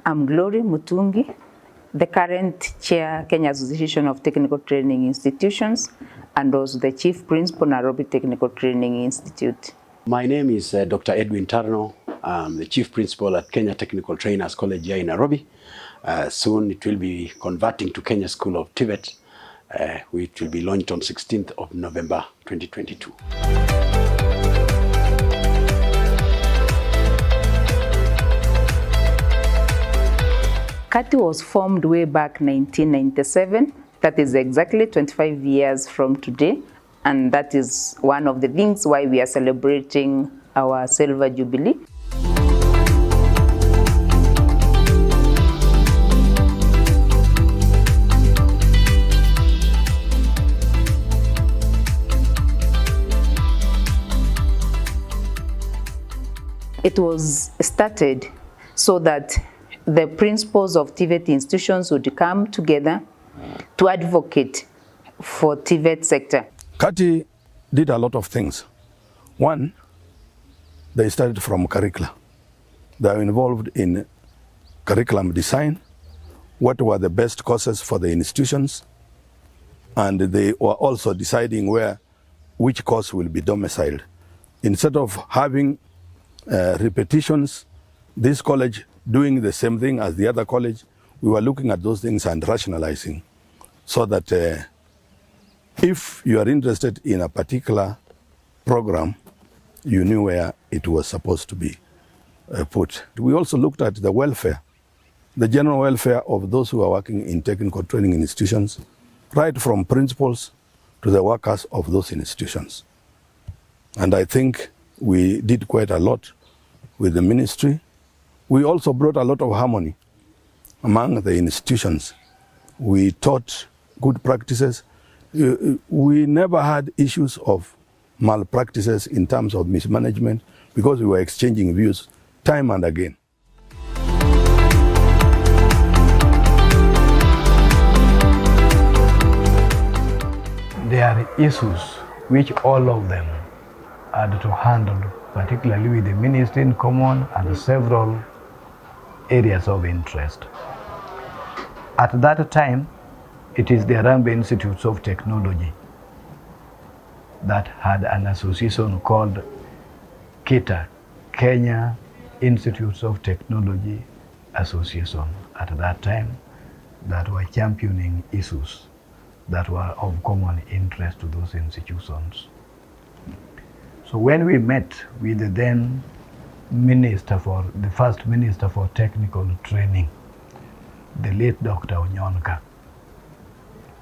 I'm Glory Mutungi, the current chair, Kenya Association of Technical Training Institutions, and also the chief principal, Nairobi Technical Training Institute. My name is Dr. Edwin Tarno. I'm the chief principal at Kenya Technical Trainers College here in Nairobi. Soon it will be converting to Kenya School of TVET, which will be launched on 16th of November 2022. Katti was formed way back 1997. That is exactly 25 years from today. And that is one of the things why we are celebrating our silver jubilee. It was started so that the principals of TVET institutions would come together to advocate for TVET sector. Katti did a lot of things. One, they started from curricula. They are involved in curriculum design, what were the best courses for the institutions, and they were also deciding which course will be domiciled. Instead of having repetitions, this college doing the same thing as the other college, we were looking at those things and rationalizing so that if you are interested in a particular program, you knew where it was supposed to be put. We also looked at the welfare, the general welfare of those who are working in technical training institutions, right from principals to the workers of those institutions. And I think we did quite a lot with the ministry. We also brought a lot of harmony among the institutions. We taught good practices. We never had issues of malpractices in terms of mismanagement because we were exchanging views time and again. There are issues which all of them had to handle, particularly with the ministry in common and several areas of interest. At that time, it is the Harambee Institutes of Technology that had an association called KITA, Kenya Institutes of Technology Association, at that time, that were championing issues that were of common interest to those institutions. So when we met with the then the first minister for technical training, the late Dr. Onyonka,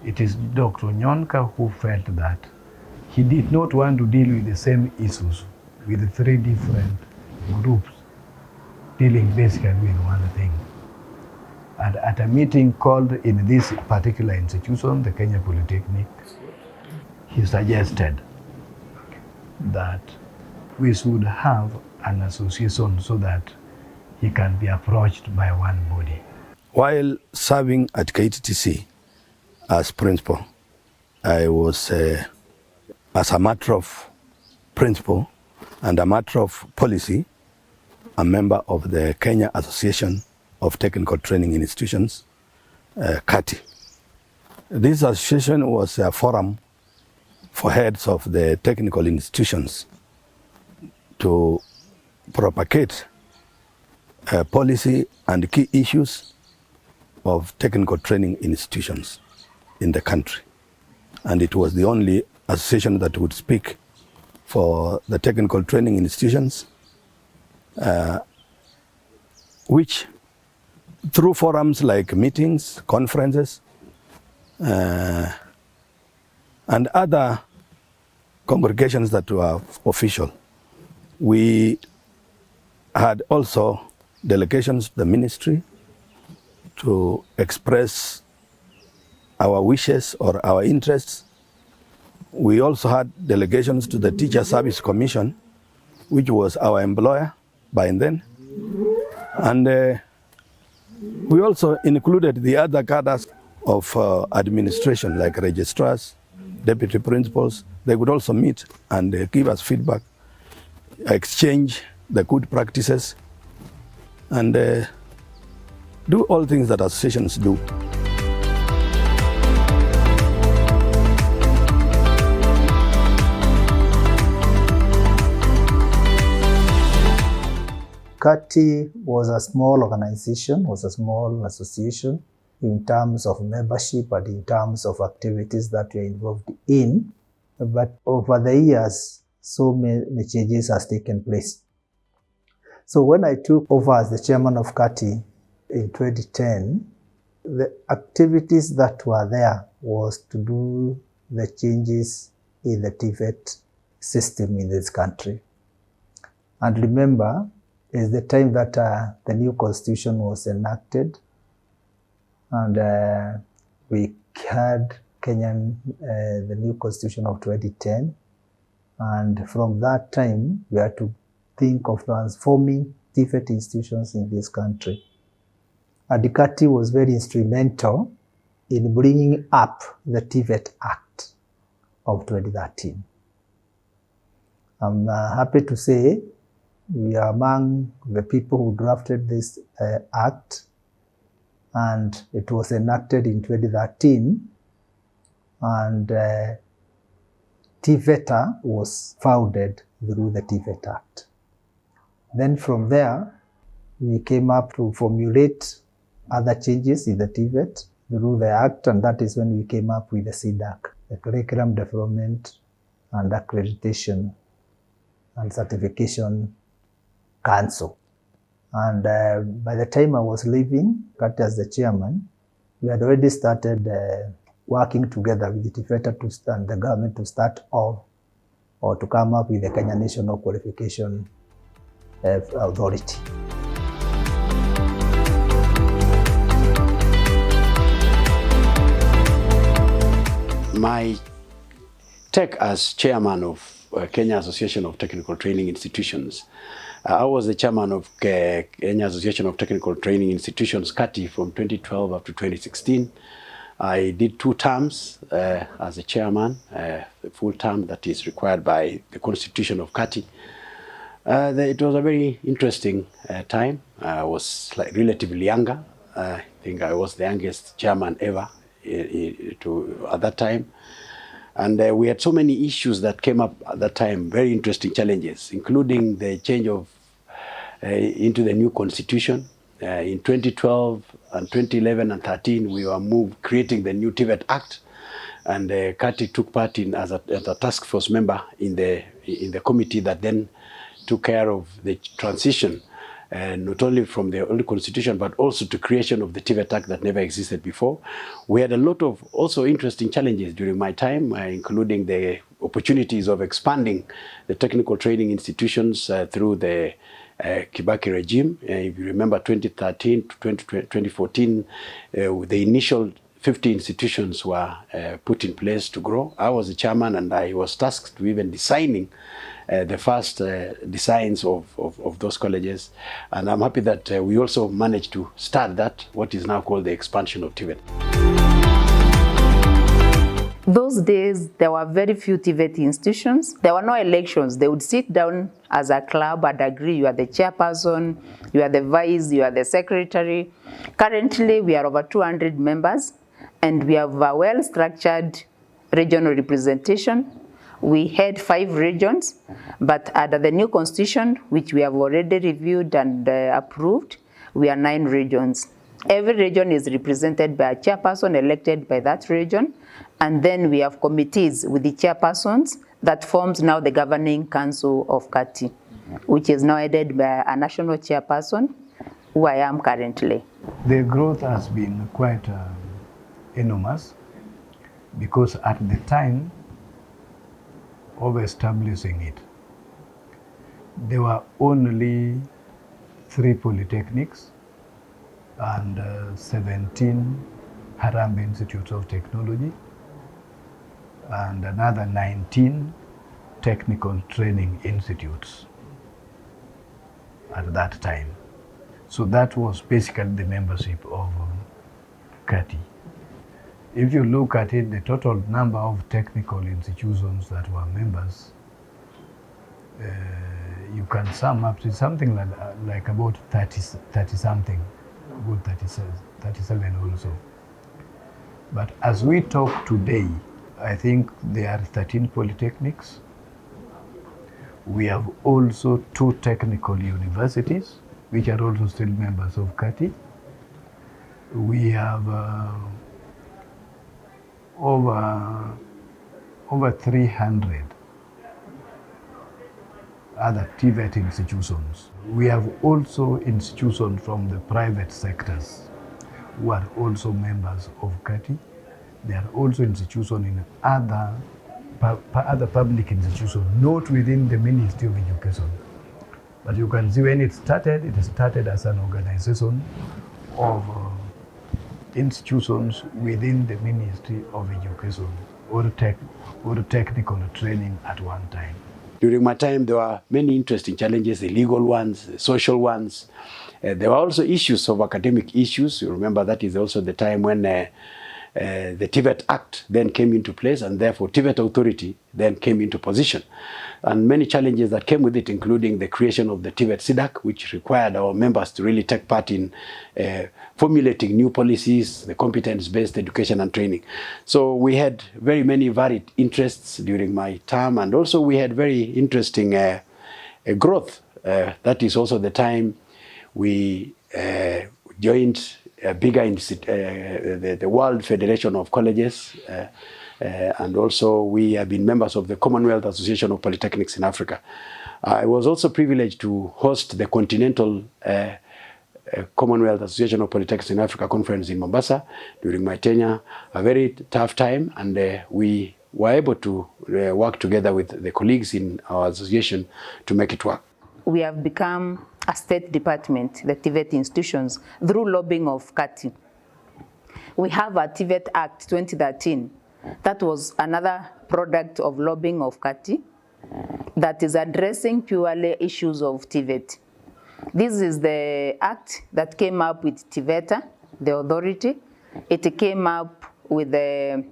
it is Dr. Onyonka who felt that he did not want to deal with the same issues with three different groups dealing basically with one thing. And at a meeting called in this particular institution, the Kenya Polytechnic, he suggested that we should have an association so that he can be approached by one body. While serving at KTTC as principal, I was, as a matter of principle and a matter of policy, a member of the Kenya Association of Technical Training Institutions, Katti. This association was a forum for heads of the technical institutions to propagate policy and key issues of technical training institutions in the country. And it was the only association that would speak for the technical training institutions, which through forums like meetings, conferences, and other congregations that were official. We had also delegations to the ministry to express our wishes or our interests. We also had delegations to the Teacher Service Commission, which was our employer by then. And we also included the other cadres of administration, like registrars, deputy principals. They would also meet and give us feedback, exchange the good practices, and do all things that associations do. Katti was a small organization, was a small association in terms of membership and in terms of activities that we are involved in. But over the years, so many changes has taken place. So when I took over as the chairman of Katti in 2010, the activities that were there was to do the changes in the TVET system in this country. And remember, is the time that the new constitution was enacted, and we had the new constitution of 2010, and from that time we had to think of transforming TVET institutions in this country. And Katti was very instrumental in bringing up the TVET Act of 2013. I'm happy to say we are among the people who drafted this act, and it was enacted in 2013, and TVETA was founded through the TVET Act. Then from there, we came up to formulate other changes in the TVET through the Act, and that is when we came up with the CDAC, the Curriculum Development and Accreditation and Certification Council. And by the time I was leaving Katti as the chairman, we had already started working together with the TVETA and the government to start off or to come up with the Kenya National Qualification Authority. My take as chairman of Kenya Association of Technical Training Institutions. I was the chairman of Kenya Association of Technical Training Institutions, Katti, from 2012 up to 2016. I did 2 terms as a chairman, the full term that is required by the constitution of Katti. It was a very interesting time. I was relatively younger. I think I was the youngest chairman ever at that time. And we had so many issues that came up at that time, very interesting challenges, including the change of into the new constitution. In 2012 and 2011 and 13, we were creating the new TVET Act, and Katti took part as a task force member in the committee that then took care of the transition, not only from the old constitution, but also to creation of the TVET Act that never existed before. We had a lot of also interesting challenges during my time, including the opportunities of expanding the technical training institutions through the Kibaki regime. If you remember 2013 to 2014, the initial 50 institutions were put in place to grow. I was the chairman, and I was tasked with even designing the first designs of those colleges. And I'm happy that we also managed to start that, what is now called the expansion of TVET. Those days, there were very few TVET institutions. There were no elections. They would sit down as a club and agree, you are the chairperson, you are the vice, you are the secretary. Currently, we are over 200 members, and we have a well-structured regional representation. We had 5 regions, but under the new constitution, which we have already reviewed and approved, we are 9 regions. Every region is represented by a chairperson elected by that region, and then we have committees with the chairpersons that forms now the governing council of Katti, which is now headed by a national chairperson, who I am currently. The growth has been quite enormous, because at the time of establishing it, there were only 3 polytechnics and 17 Harambee Institutes of Technology, and another 19 technical training institutes at that time. So that was basically the membership of Katti. If you look at it, the total number of technical institutions that were members, you can sum up to something like about 30 something good 37 also. But as we talk today, I think there are 13 polytechnics. We have also 2 technical universities, which are also still members of Katti. We have over 300 other TVET institutions. We have also institutions from the private sectors who are also members of Katti. There are also institutions in other public institutions, not within the Ministry of Education. But you can see when it started as an organization of institutions within the Ministry of Education or technical training at one time. During my time, there were many interesting challenges, the legal ones, the social ones. There were also issues of academic issues. You remember that is also the time when the TVET Act then came into place, and therefore TVET Authority then came into position. And many challenges that came with it, including the creation of the TVET SIDAC, which required our members to really take part in formulating new policies, the competence-based education and training. So we had very many varied interests during my term, and also we had very interesting growth. That is also the time we joined the World Federation of Colleges, and also we have been members of the Commonwealth Association of Polytechnics in Africa. I was also privileged to host the Continental Commonwealth Association of Polytechnics in Africa conference in Mombasa during my tenure. A very tough time, and we were able to work together with the colleagues in our association to make it work. We have become a state department, the TVET institutions, through lobbying of Katti. We have a TVET Act 2013. That was another product of lobbying of Katti that is addressing purely issues of TVET. This is the act that came up with TVETA, the authority. It came up with the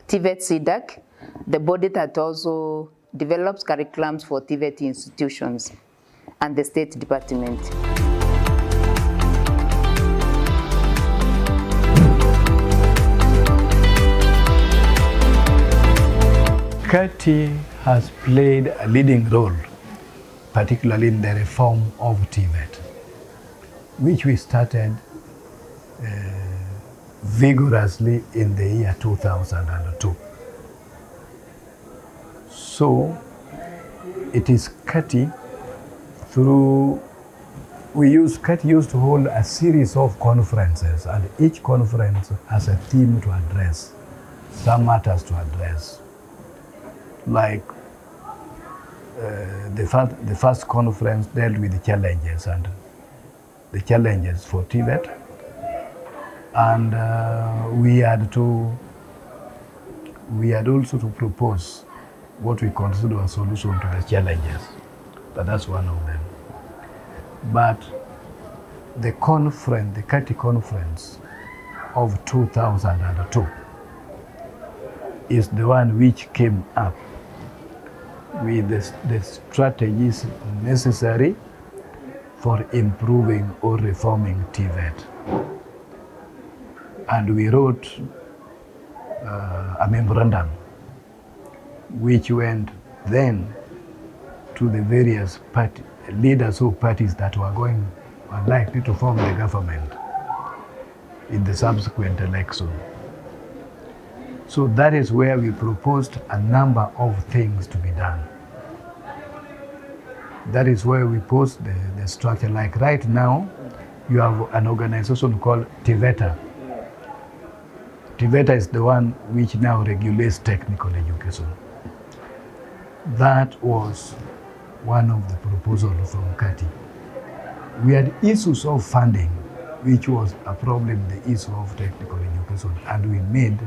TVET SIDAC, the body that also develops curriculums for TVET institutions, and the State Department. Katti has played a leading role, particularly in the reform of TVET, which we started vigorously in the year 2002. So it is Katti Katti used to hold a series of conferences, and each conference has a theme to address, some matters to address. Like the first conference dealt with the challenges and the challenges for TVET, and we had also to propose what we consider a solution to the challenges. But that's one of them. But the Katti conference of 2002 is the one which came up with the strategies necessary for improving or reforming TVET. And we wrote a memorandum which went then to the various leaders of parties that were likely to form the government in the subsequent election. So that is where we proposed a number of things to be done. That is where we posed the structure. Like right now, you have an organization called TVETA. TVETA is the one which now regulates technical education. That was one of the proposals from Katti. We had issues of funding, which was a problem, the issue of technical education, and we made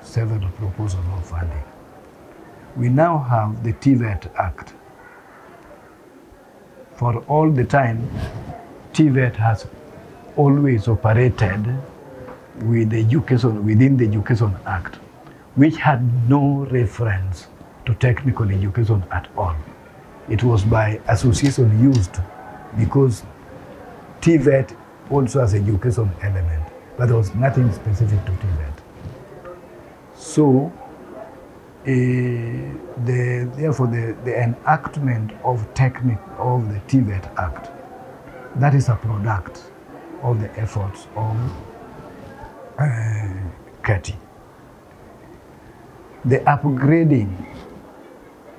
several proposals of funding. We now have the TVET Act. For all the time, TVET has always operated with education, within the Education Act, which had no reference to technical education at all. It was by association used because TVET also as an education element, but there was nothing specific to TVET. So, therefore, the enactment of the TVET Act, that is a product of the efforts of Katti. The upgrading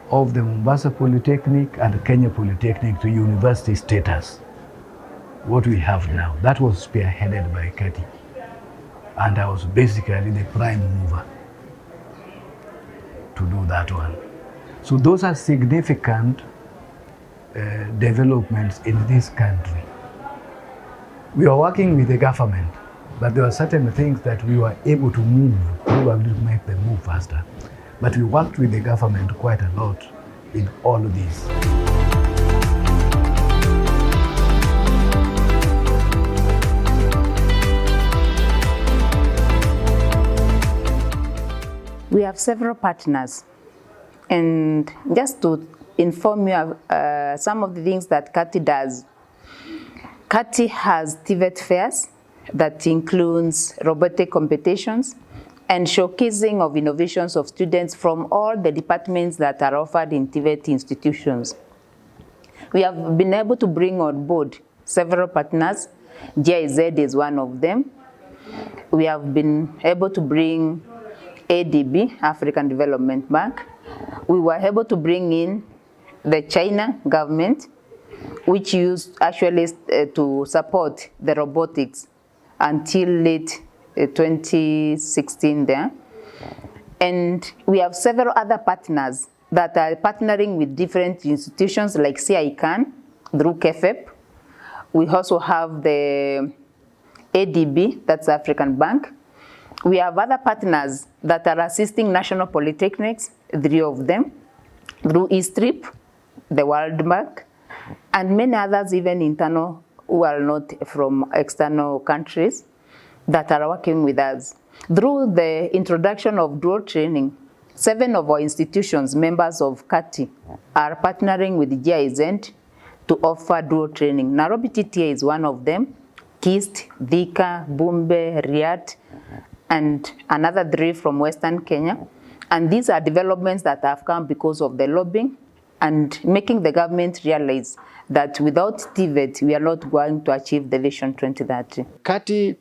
of the Mombasa Polytechnic and Kenya Polytechnic to university status, what we have now, that was spearheaded by Katti. And I was basically the prime mover to do that one. So those are significant developments in this country. We are working with the government, but there were certain things that we were able to move, probably to make them move faster. But we worked with the government quite a lot in all of this. We have several partners, and just to inform you of some of the things that Katti does. Katti has TVET fairs that includes robotic competitions and showcasing of innovations of students from all the departments that are offered in TVET institutions. We have been able to bring on board several partners. GIZ is one of them. We have been able to bring ADB, African Development Bank. We were able to bring in the China government, which used actually to support the robotics until late 2016 there. And we have several other partners that are partnering with different institutions like CICAN through KFEP. We also have the ADB, that's African Bank. We have other partners that are assisting national polytechnics, 3 of them, through ESTRIP, the World Bank, and many others, even internal, who are not from external countries, that are working with us. Through the introduction of dual training, 7 of our institutions, members of Katti, are partnering with GIZ to offer dual training. Nairobi TTA is one of them, KIST, Thika, Bumbe, Riyadh, and another 3 from Western Kenya. And these are developments that have come because of the lobbying and making the government realize that without TVET, we are not going to achieve the Vision 2030. Katti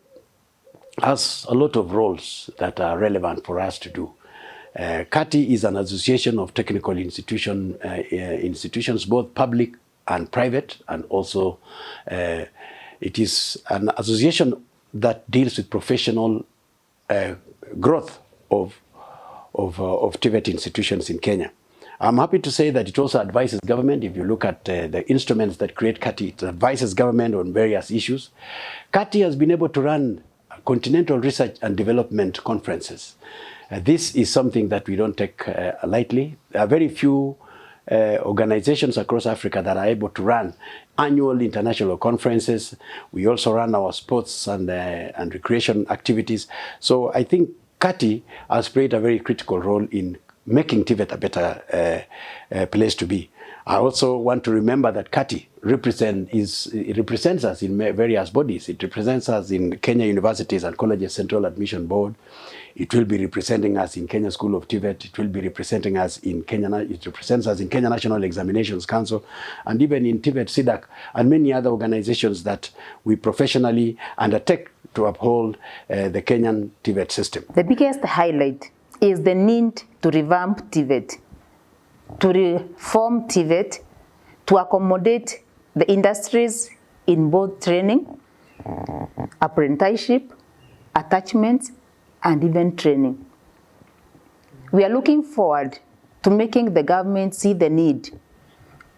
has a lot of roles that are relevant for us to do. Katti is an association of technical institutions, both public and private, and also it is an association that deals with professional growth of TVET institutions in Kenya. I'm happy to say that it also advises government. If you look at the instruments that create Katti, it advises government on various issues. Katti has been able to run continental research and development conferences. This is something that we don't take lightly. There are very few organizations across Africa that are able to run annual international conferences. We also run our sports and recreation activities. So I think Katti has played a very critical role in making TVET a better place to be. I also want to remember that Katti represents us in various bodies. It represents us in Kenya Universities and Colleges Central Admission Board. It will be representing us in Kenya School of TVET. It will be representing us in Kenya. It represents us in Kenya National Examinations Council, and even in TVET SIDAC and many other organizations that we professionally undertake to uphold the Kenyan TVET system. The biggest highlight is the need to revamp TVET, to reform TVET, to accommodate the industries in both training, apprenticeship, attachments, and even training. We are looking forward to making the government see the need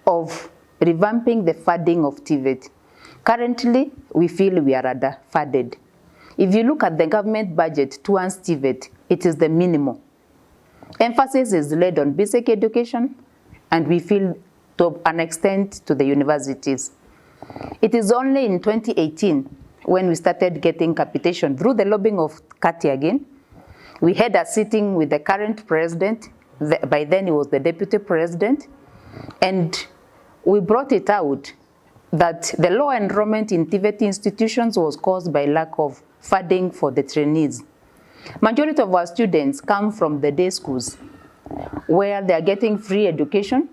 of revamping the funding of TVET. Currently, we feel we are underfunded. If you look at the government budget towards TVET, it is the minimum. Emphasis is laid on basic education, and we feel to an extent to the universities. It is only in 2018 when we started getting capitation through the lobbying of Katti again. We had a sitting with the current president, by then he was the deputy president, and we brought it out that the low enrollment in TVET institutions was caused by lack of funding for the trainees. Majority of our students come from the day schools where they are getting free education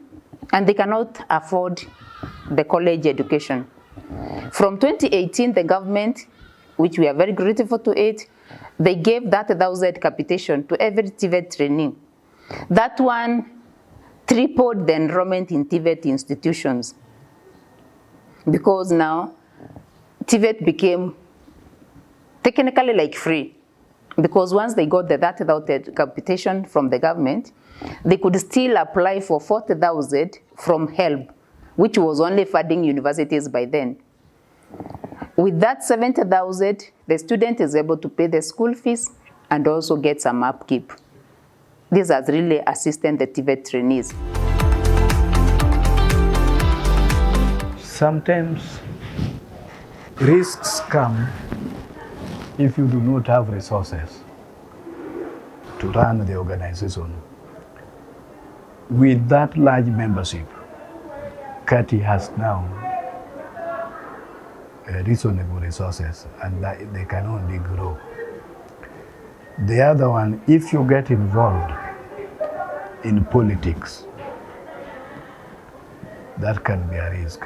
and they cannot afford the college education. From 2018, the government, which we are very grateful to it, they gave that 1,000 capitation to every TVET trainee. That one tripled the enrollment in TVET institutions, because now TVET became technically like free, because once they got that 1,000 capitation from the government, they could still apply for 40,000 from HELB, which was only funding universities by then. With that 70,000, the student is able to pay the school fees and also get some upkeep. This has really assisted the TVET trainees. Sometimes risks come if you do not have resources to run the organization. With that large membership, Katti has now reasonable resources, and they can only grow. The other one, if you get involved in politics, that can be a risk.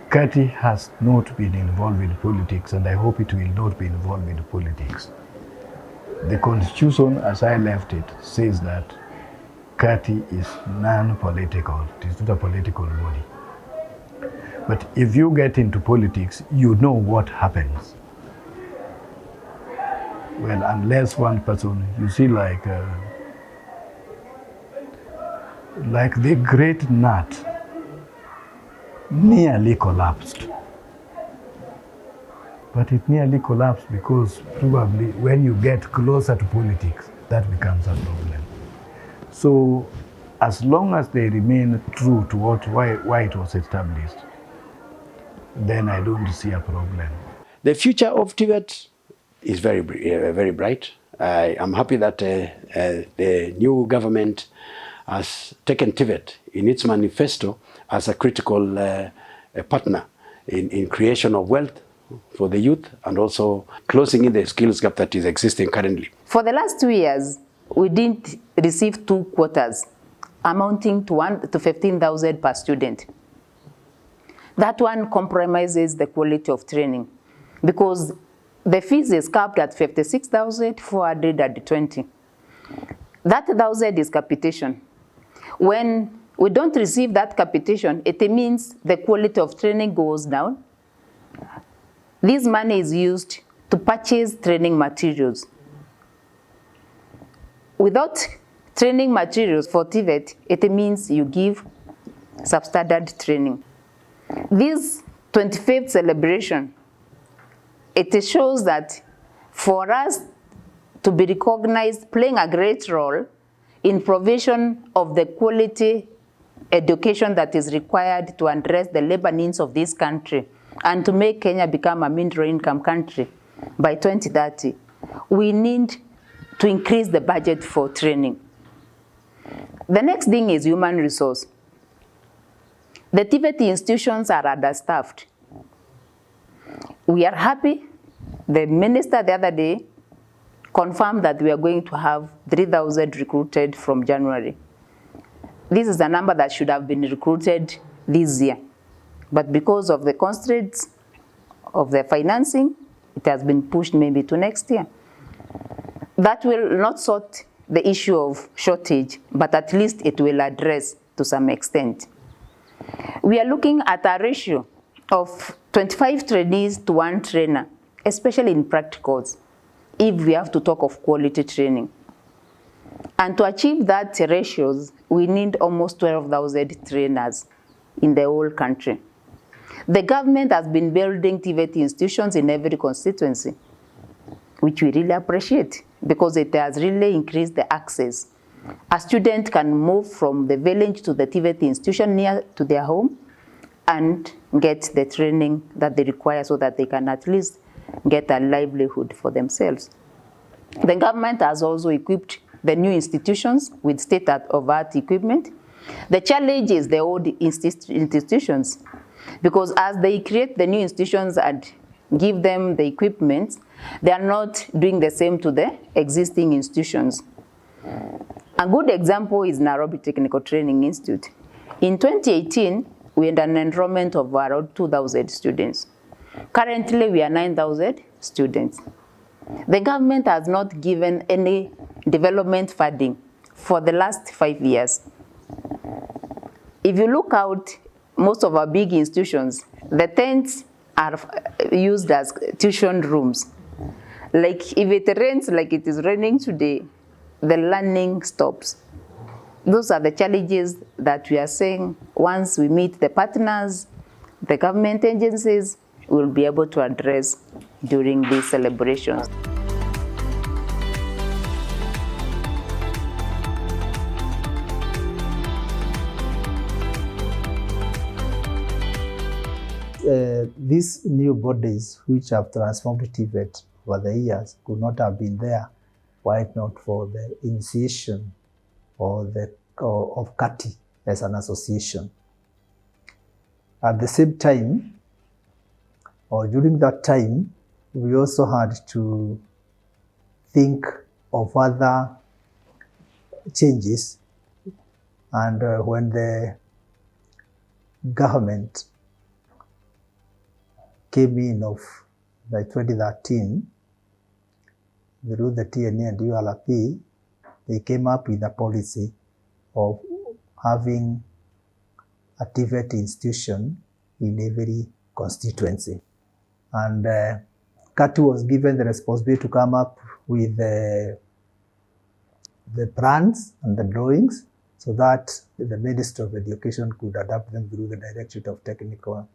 Katti has not been involved in politics, and I hope it will not be involved in politics. The Constitution, as I left it, says that Katti is non-political. It is not a political body. But if you get into politics, you know what happens. Well, unless one person, you see, like the great nut nearly collapsed. But it nearly collapsed because probably when you get closer to politics, that becomes a problem. So as long as they remain true to why it was established, then I don't see a problem. The future of TVET is very bright. I am happy that the new government has taken TVET in its manifesto as a critical partner in creation of wealth for the youth and also closing in the skills gap that is existing currently. For the last 2 years, we didn't receive 2 quotas amounting to 15,000 per student. That one compromises the quality of training because the fees is capped at 56,420. That 1,000 is capitation. When we don't receive that capitation, it means the quality of training goes down. This money is used to purchase training materials. Without training materials for TVET, it means you give substandard training. This 25th celebration, it shows that for us to be recognized playing a great role in provision of the quality education that is required to address the labor needs of this country and to make Kenya become a middle income country by 2030, we need to increase the budget for training. The next thing is human resource. The TVET institutions are understaffed. We are happy. The minister the other day confirmed that we are going to have 3,000 recruited from January. This is a number that should have been recruited this year. But because of the constraints of the financing, it has been pushed maybe to next year. That will not sort the issue of shortage, but at least it will address to some extent. We are looking at a ratio of 25 trainees to 1 trainer, especially in practicals, if we have to talk of quality training. And to achieve that ratios, we need almost 12,000 trainers in the whole country. The government has been building TVET institutions in every constituency, which we really appreciate because it has really increased the access. A student can move from the village to the TVET institution near to their home and get the training that they require so that they can at least get a livelihood for themselves. The government has also equipped the new institutions with state-of-the-art equipment. The challenge is the old institutions. Because as they create the new institutions and give them the equipment, they are not doing the same to the existing institutions. A good example is Nairobi Technical Training Institute. In 2018, we had an enrollment of around 2,000 students. Currently, we are 9,000 students. The government has not given any development funding for the last 5 years. If you look out, most of our big institutions, the tents are used as tuition rooms. Like if it rains like it is raining today, the learning stops. Those are the challenges that we are saying once we meet the partners, the government agencies, we'll be able to address during these celebrations. These new bodies which have transformed TVET over the years could not have been there were it not for the initiation of Katti as an association. At the same time, or during that time, we also had to think of other changes, and when the government came in of by 2013, through the TNA and ULP, they came up with a policy of having a TVET institution in every constituency. And Katti was given the responsibility to come up with the plans and the drawings so that the Ministry of Education could adapt them through the Directorate of Technical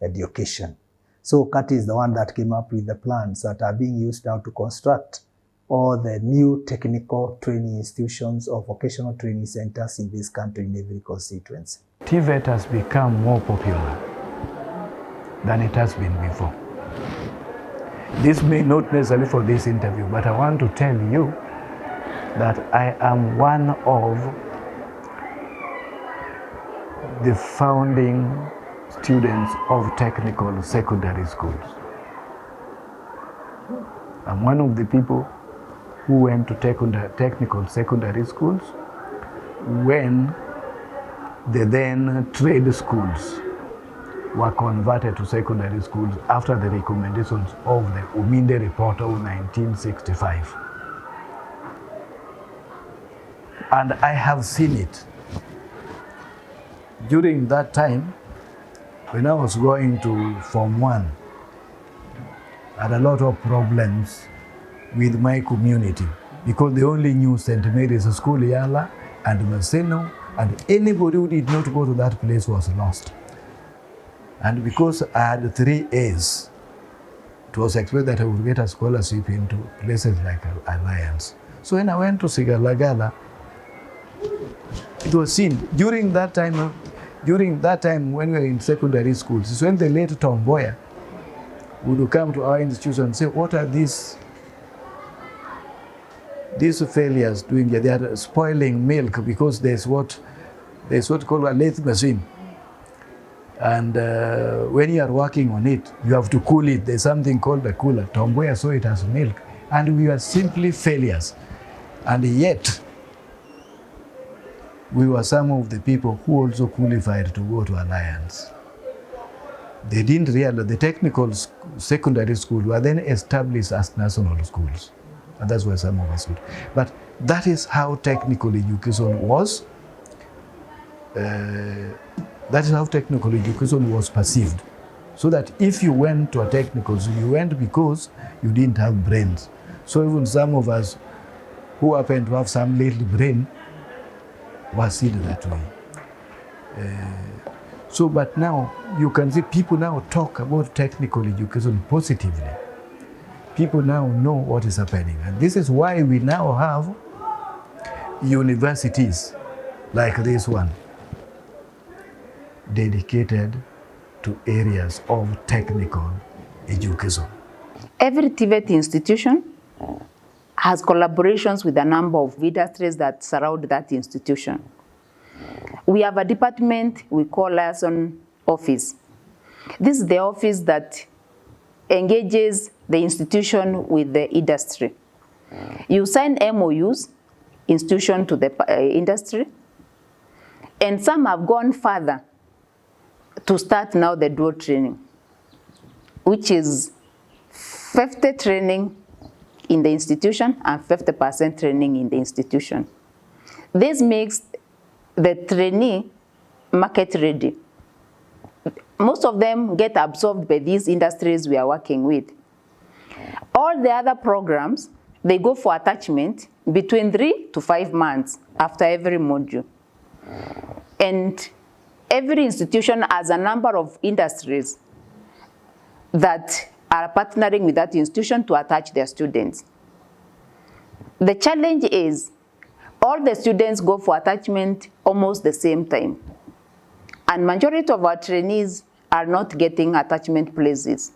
Education. So Katti is the one that came up with the plans that are being used now to construct all the new technical training institutions or vocational training centers in this country in every constituency. TVET has become more popular than it has been before. This may not necessarily for this interview, but I want to tell you that I am one of the founding students of technical secondary schools. I'm one of the people who went to technical secondary schools when the then trade schools were converted to secondary schools after the recommendations of the Uminde Report of 1965. And I have seen it. During that time, when I was going to Form 1, I had a lot of problems with my community because they only knew St. Mary's School, Yala, and Maseno, and anybody who did not go to that place was lost. And because I had 3 A's, it was expected that I would get a scholarship into places like Alliance. So when I went to Sigalagala, it was seen during that time when we were in secondary schools, it's when the late Tom Boyer would come to our institution and say, what are these failures doing here? They are spoiling milk because there's what called a lathe machine. And when you are working on it, you have to cool it. There's something called a cooler. Tom Boyer saw it as milk. And we were simply failures. And yet, we were some of the people who also qualified to go to Alliance. They didn't realize the technical secondary schools were then established as national schools. And that's where some of us would. But that is how technical education was. That is how technical education was perceived. So that if you went to a technical school, you went because you didn't have brains. So even some of us who happen to have some little brain were seen that way. But now you can see people now talk about technical education positively. People now know what is happening. And this is why we now have universities like this one, dedicated to areas of technical education. Every TVET institution has collaborations with a number of industries that surround that institution. We have a department we call liaison office. This is the office that engages the institution with the industry. You sign MOUs, institution to the industry, and some have gone further to start now the dual training, which is 50 training in the institution and 50% training in the institution. This makes the trainee market ready. Most of them get absorbed by these industries we are working with. All the other programs, they go for attachment between 3 to 5 months after every module. And every institution has a number of industries that are partnering with that institution to attach their students. The challenge is all the students go for attachment almost the same time. And majority of our trainees are not getting attachment places.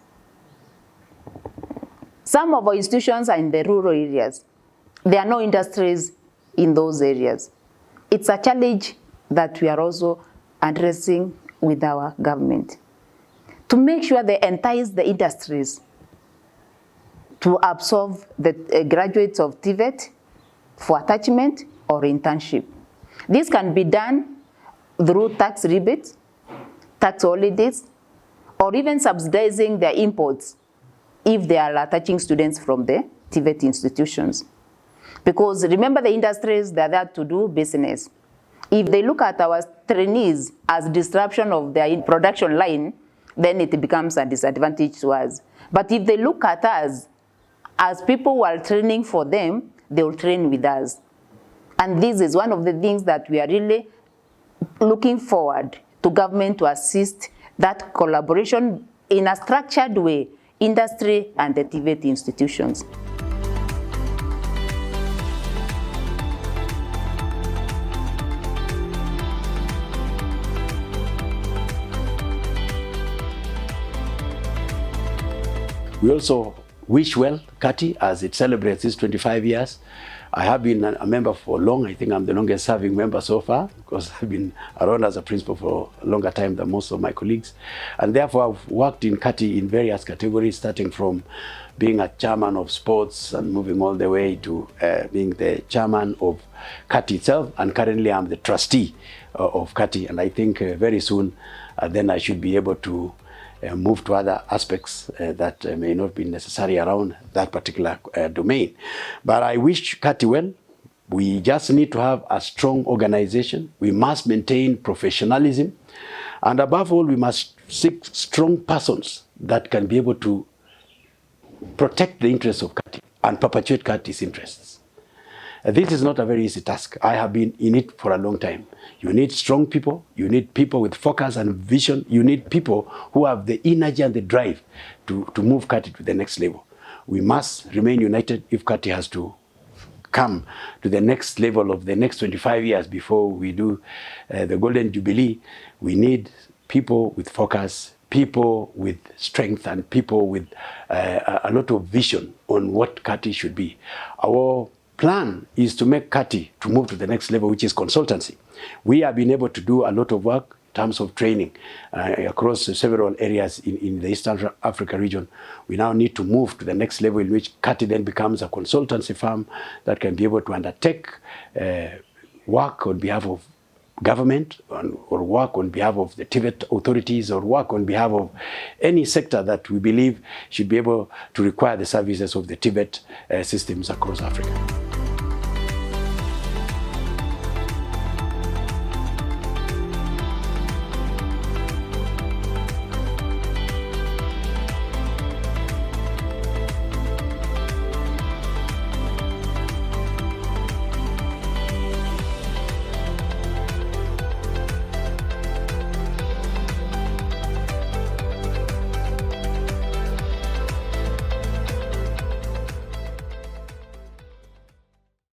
Some of our institutions are in the rural areas. There are no industries in those areas. It's a challenge that we are also addressing with our government to make sure they entice the industries to absorb the graduates of TVET for attachment or internship. This can be done through tax rebates, tax holidays, or even subsidizing their imports if they are attaching students from the TVET institutions. Because remember, the industries, they're there to do business. If they look at our trainees as disruption of their production line, then it becomes a disadvantage to us. But if they look at us as people who are training for them, they will train with us. And this is one of the things that we are really looking forward to government to assist that collaboration in a structured way, industry and the TVET institutions. We also wish well Katti as it celebrates its 25 years. I have been a member for long. I think I'm the longest serving member so far because I've been around as a principal for a longer time than most of my colleagues. And therefore I've worked in Katti in various categories, starting from being a chairman of sports and moving all the way to being the chairman of Katti itself. And currently I'm the trustee of Katti. And I think very soon then I should be able to move to other aspects that may not be necessary around that particular domain. But I wish Katti well. We just need to have a strong organization. We must maintain professionalism. And above all, we must seek strong persons that can be able to protect the interests of Katti and perpetuate Katti's interests. This is not a very easy task. I have been in it for a long time. You need strong people. You need people with focus and vision. You need people who have the energy and the drive to move Katti to the next level. We must remain united if Katti has to come to the next level of the next 25 years before we do the Golden Jubilee. We need people with focus, people with strength, and people with a lot of vision on what Katti should be. Our plan is to make Katti to move to the next level, which is consultancy. We have been able to do a lot of work in terms of training across several areas in the Eastern Africa region. We now need to move to the next level in which Katti then becomes a consultancy firm that can be able to undertake work on behalf of government or work on behalf of the TVET authorities or work on behalf of any sector that we believe should be able to require the services of the TVET systems across Africa.